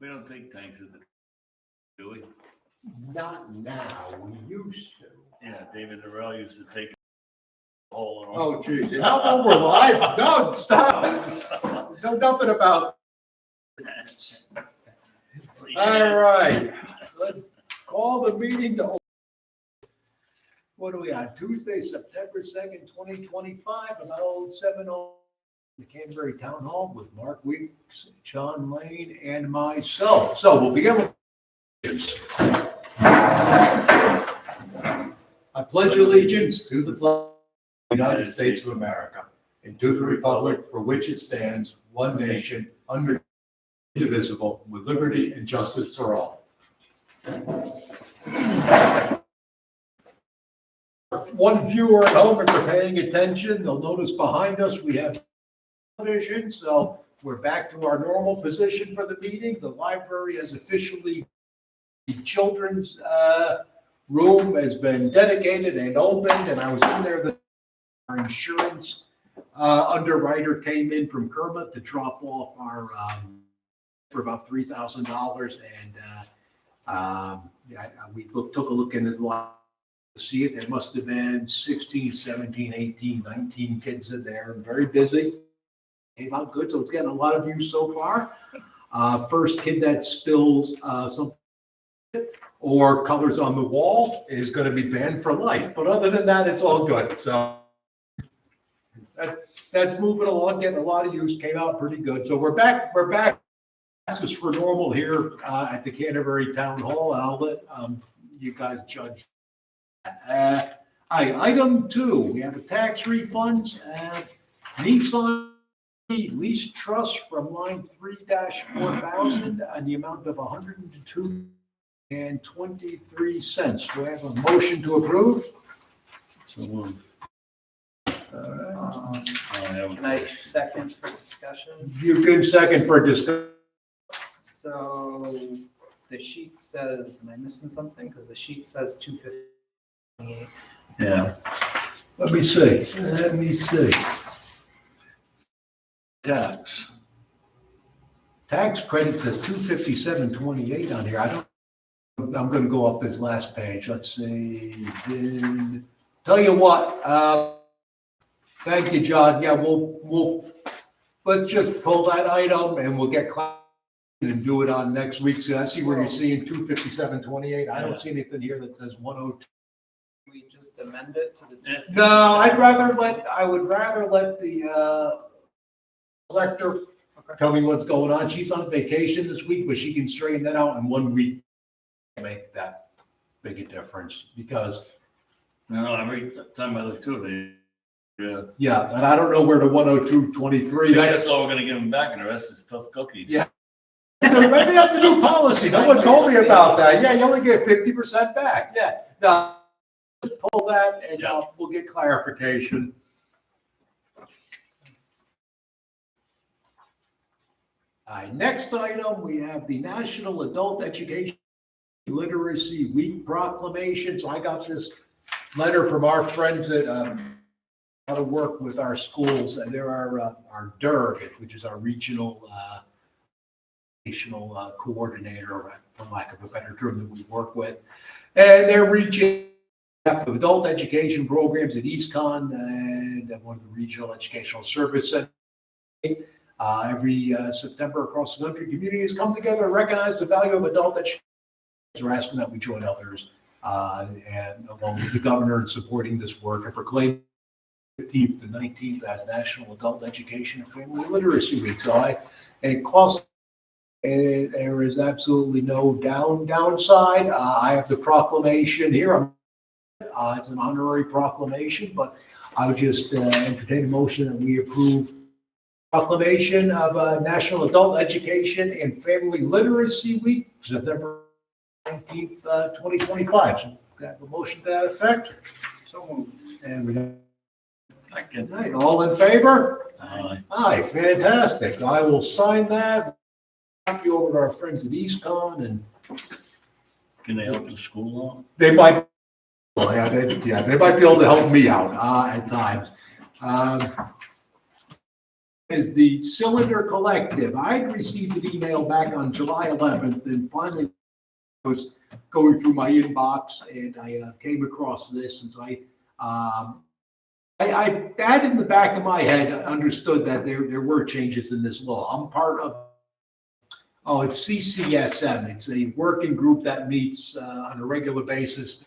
We don't take tanks at the, do we? Not now, we used to. Yeah, David Durrell used to take a hole in. Oh, geez, you know when we're live? No, stop. No, nothing about. All right, let's call the meeting to order. What are we on? Tuesday, September 2nd, 2025, about 7:00 the Canterbury Town Hall with Mark Weeks, John Lane, and myself. So we'll begin with. I pledge allegiance to the flag of the United States of America and to the republic for which it stands, one nation, under indivisible, with liberty and justice for all. One viewer at home, if they're paying attention, they'll notice behind us we have television, so we're back to our normal position for the meeting. The library has officially, the children's room has been dedicated and opened, and I was in there. Our insurance underwriter came in from Kermit to drop off our for about $3,000, and we took a look into the library to see it. There must have been 16, 17, 18, 19 kids in there, and very busy. Came out good, so it's getting a lot of use so far. First kid that spills something or colors on the wall is going to be banned for life. But other than that, it's all good. So that's moving along, getting a lot of use. Came out pretty good. So we're back. This is for normal here at the Canterbury Town Hall, and I'll let you guys judge. Item 2, we have the tax refunds. Nissan lease trust from line 3-4000 and the amount of $102.23. Do I have a motion to approve? So moved. All right. Can I second for discussion? You can second for discussion. So the sheet says, am I missing something? Because the sheet says 258. Yeah. Let me see. Tax. Tax credit says 257.28 on here. I'm going to go up this last page. Let's see. Tell you what. Thank you, John. Yeah, let's just pull that item and we'll get and do it on next week. So I see where you're seeing 257.28. I don't see anything here that says 102. We just amend it to the. No, I would rather let the collector tell me what's going on. She's on vacation this week, but she can straighten that out in 1 week. Make that big a difference because. No, every time I look through it, Yeah, and I don't know where the 102.23. that's all we're gonna give them back, and the rest is tough cookies. Yeah. Maybe that's a new policy. No one told me about that. Yeah, you only get 50% back. Yeah. No, just pull that and we'll get clarification. All right, next item, we have the National Adult Education Literacy Week proclamation. So I got this letter from our friends that how to work with our schools, and there are our DERG, which is our regional coordinator, for lack of a better term, that we work with, and they're reaching adult education programs at EastCon and at one of the regional educational service centers. Every September across the country, communities come together and recognize the value of adult education. We're asking that we join others and along with the governor in supporting this work and proclaim 15th to 19th as National Adult Education and Family Literacy Week. So there is absolutely no downside. I have the proclamation here. It's an honorary proclamation, but I would just entertain a motion that we approve proclamation of National Adult Education and Family Literacy Week, September 19th, 2025. So we have a motion to that effect. So moved. And we have Second. Right, all in favor? Aye. Aye, fantastic. I will sign that. Copy over to our friends at EastCon, and Can they help the school out? they might, they might be able to help me out at times. is the Cylinder Collective. I'd received an email back on July 11th, and finally I was going through my inbox, and I came across this, since I had in the back of my head understood that there were changes in this law. I'm part of, it's CCSM. It's a working group that meets on a regular basis,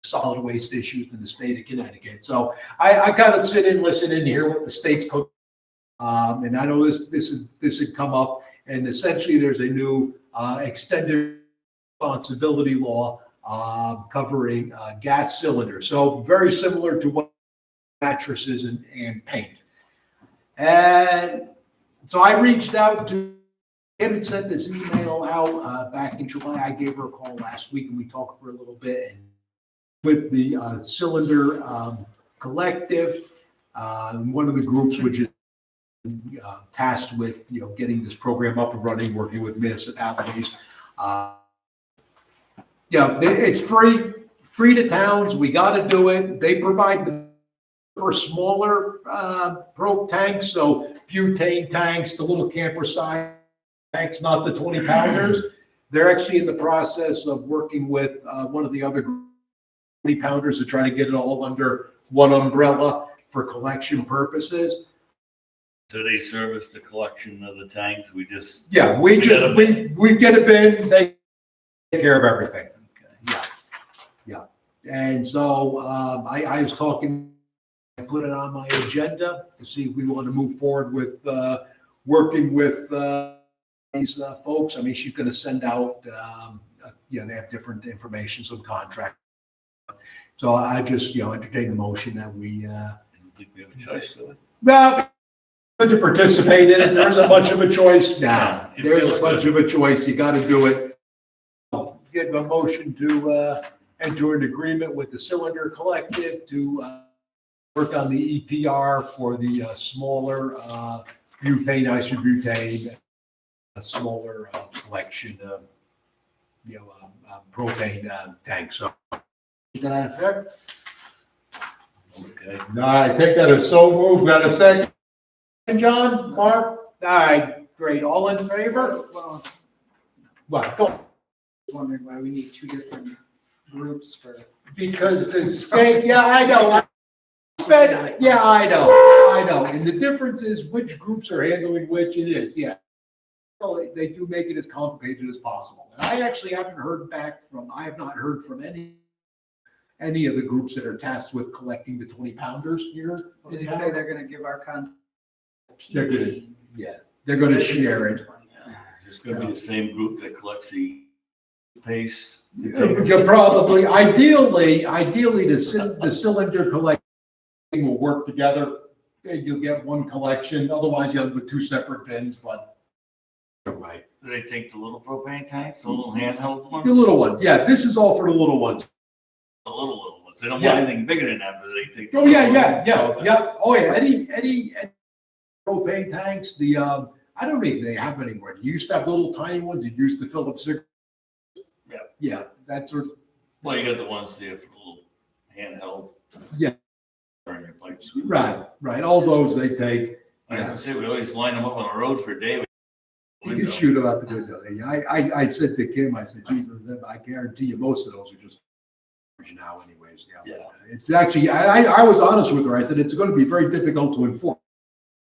solid waste issues in the state of Connecticut. So I kind of sit in, listen in, hear what the state's code. And I know this had come up, and essentially there's a new extended responsibility law covering gas cylinders. So very similar to what mattresses and paint. And so I reached out to him and sent this email out back in July. I gave her a call last week, and we talked for a little bit. And with the Cylinder Collective, one of the groups which is tasked with getting this program up and running, working with municipalities. It's free to towns. We got to do it. They provide for smaller pro tanks, so butane tanks, the little camper size tanks, not the 20 pounders. They're actually in the process of working with one of the other 20 pounders to try to get it all under one umbrella for collection purposes. So they service the collection of the tanks, we get a bin, they take care of everything. Okay. Yeah. And so I was talking, I put it on my agenda to see if we want to move forward with working with these folks. I mean, she's going to send out, they have different information, some contract. So I just, entertain the motion that we. I don't think we have a choice, do we? Well, good to participate in it. There isn't much of a choice now. It There's feels a bunch good. of a choice. You got to do it. Give a motion to enter an agreement with the Cylinder Collective to work on the EPR for the smaller butane, isobutane, a smaller collection of propane tanks. So, is that effect? Okay. All right, take that as so moved. Got a second? John, Mark? All right, great. All in favor? Well, What? Go. wondering why we need two different groups for. Because the state, I know. I know. And the difference is which groups are handling which it is, yeah. Well, they do make it as complicated as possible. And I actually I have not heard from any of the groups that are tasked with collecting the 20 pounders here. Did they say they're gonna give our They're gonna- They're gonna share it. It's gonna be the same group that collects the paste. Probably, ideally, the cylinder collecting will work together. You'll get one collection, otherwise you'll have two separate bins, but. Right. Do they take the little propane tanks, the little handheld ones? The little ones, yeah, this is all for the little ones. The little ones. They don't Yeah. want anything bigger than that, but they take. Oh, yeah. Oh, yeah, any propane tanks, I don't think they have anymore. You used to have little tiny ones, you used to fill up cigarettes. Yeah. Yeah, that's sort of, Well, you got the ones there for the little handheld. Yeah. Burn your pipes. right, all those they take. I was gonna say, we always line them up on the road for a day. You can shoot them out the window. I said to Kim, I said, Jesus, I guarantee you most of those are just now anyways. Yeah. It's actually, I was honest with her. I said, it's going to be very difficult to enforce.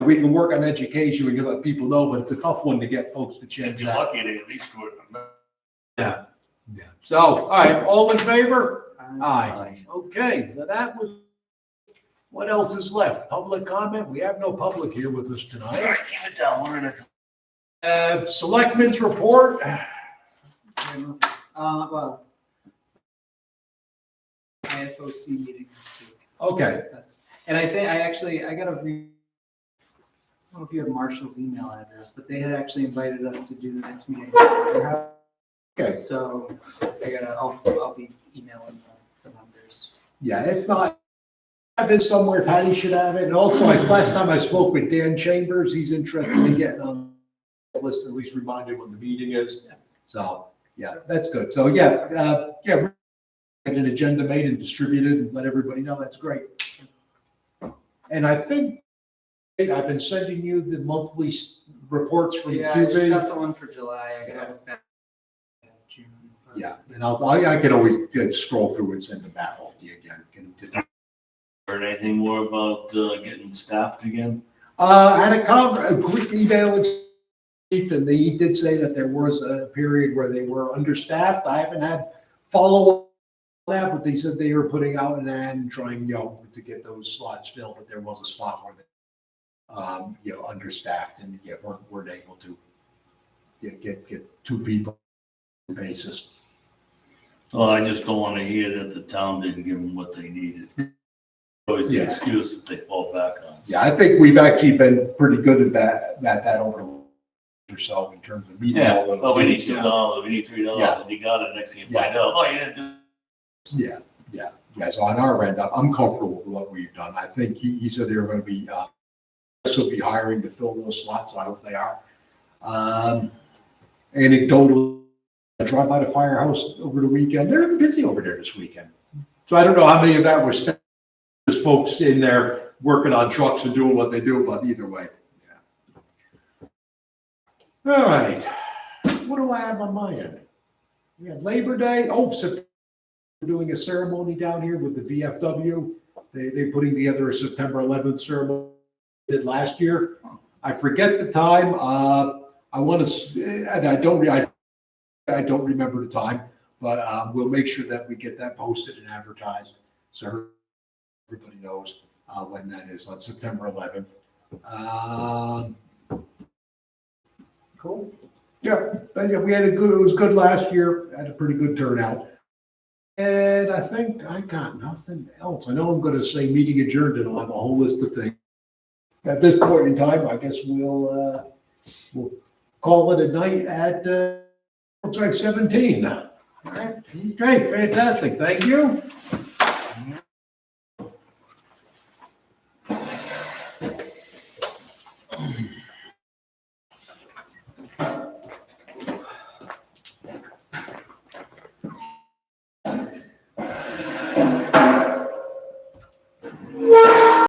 We can work on education, we can let people know, but it's a tough one to get folks to If change you're that. lucky, they at least do it. Yeah. So, all right, all in favor? Aye. Aye. Okay, so that was, what else is left? Public comment? We have no public here with us All tonight. right, keep it down, one at a time. Selectmen's report. Well, IFOC meeting next week. Okay, And I think, I got I don't know if you have Marshall's email address, but they had actually invited us to do the next meeting. okay. So I'll be emailing the members. Yeah, if not, have it somewhere, Patty should have it. And also, last time I spoke with Dan Chambers, he's interested in getting on the list, at least reminded when the meeting is. So, yeah, that's good. So, get an agenda made and distributed and let everybody know. That's great. And I think I've been sending you the monthly reports from the Yeah, I just got QB. the one for July. I gotta look back at June. but- Yeah, and I can always scroll through and send them back off to you again. Heard anything more about getting staffed again? I had a quick email, and he did say that there was a period where they were understaffed. I haven't had follow-up on that, but they said they were putting out an ad and trying, to get those slots filled, but there was a spot where they, understaffed and weren't able to get two people on a basis. Well, I just don't want to hear that the town didn't give them what they needed. Always the Yeah. excuse that they fall back on. Yeah, I think we've actually been pretty good at that over the last year or so in terms of meeting all those. Oh, we need needs. $2, we need $3, Yeah. and you got it, next thing you Yeah. find out, oh, you didn't do. Yeah. So on our end, I'm comfortable with what we've done. I think he said they were going to be, will be hiring to fill those slots, so I hope they are. Anecdotally, I drive by the firehouse over the weekend. They're busy over there this weekend. So I don't know how many of that was folks in there working on trucks and doing what they do, but either way. Yeah. All right. What do I have on my end? We have Labor Day. Oh, September. We're doing a ceremony down here with the VFW. They're putting together a September 11th ceremony they did last year. I forget the time. I want to, and I don't remember the time, but we'll make sure that we get that posted and advertised so everybody knows when that is on September 11th. Cool. Yeah, we had it was good last year. Had a pretty good turnout. And I think I got nothing else. I know I'm going to say meeting adjourned and I'll have a whole list of things. At this point in time, I guess we'll call it a night at, looks like 17 now. All right, great, fantastic, thank you.